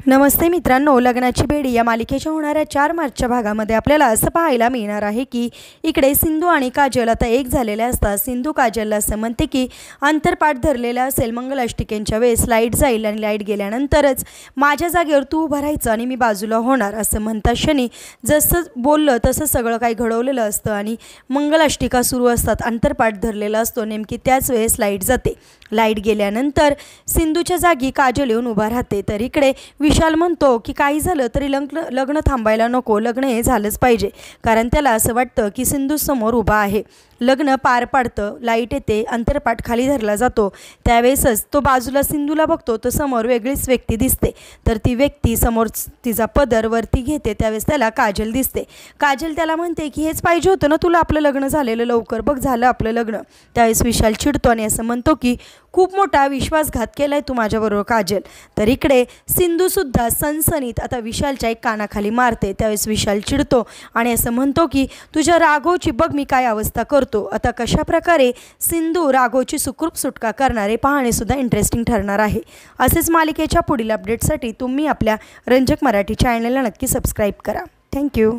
नमस्ते मित्रांनो, लग्नाची बेडी या मालिकेच्या होणाऱ्या 4 मार्चच्या भागामध्ये आपल्याला असं पाहायला मिळणार आहे की इकडे सिंधू आणि काजल आता एक झालेले असतात। सिंधू काजलला असं म्हणते की अंतरपाठ धरलेला असेल, मंगलाष्टकेच्या वेळेस लाईट जाईल आणि लाईट गेल्यानंतरच माझ्या जागेवर तू उभं राहायचं आणि मी बाजूला होणार असं म्हणता क्षणी जसं बोललं तसं सगळं काही घडवलेलं असतं आणि मंगलाष्टिका सुरू असतात, अंतरपाठ धरलेला असतो। नेमकी त्याच वेळेस लाईट जाते। लाईट गेल्यानंतर सिंधूच्या जागी काजल येऊन उभा राहते। तर इकडे विशाल म्हणतो की काही झालं तरी लग्न थांबायला नको, लग्न हे झालंच पाहिजे, कारण त्याला असं वाटतं की सिंधू समोर उभा आहे। लग्न पार पाडतं, लाईट येते, अंतरपाठ खाली धरला जातो। त्यावेळेसच तो बाजूला सिंधूला बघतो तर समोर वेगळीच व्यक्ती दिसते। तर ती व्यक्ती समोर तिचा पदर वरती घेते, त्यावेळेस त्याला काजल दिसते। काजल त्याला म्हणते की हेच पाहिजे होतं ना तुला, आपलं लग्न झालेलं, लवकर बघ झालं आपलं लग्न। त्यावेळेस विशाल चिडतो आणि असं म्हणतो की खूप मोठा विश्वासघात केलाय तू माझ्याबरोबर काजल। तर इकडे सिंधूसुद्धा सनसनीत आता विशालच्या एक कानाखाली मारते। त्यावेळेस विशाल चिडतो आणि असं म्हणतो की तुझ्या राघवची बघ मी काय अवस्था करतो। आता कशा प्रकारे सिंधू राघवची सुखरूप सुटका करणार आहे पाहणेसुद्धा इंटरेस्टिंग ठरणार आहे। असेच मालिकेच्या पुढील अपडेटसाठी तुम्ही आपल्या रंजक मराठी चॅनलला नक्की सबस्क्राईब करा। थँक्यू।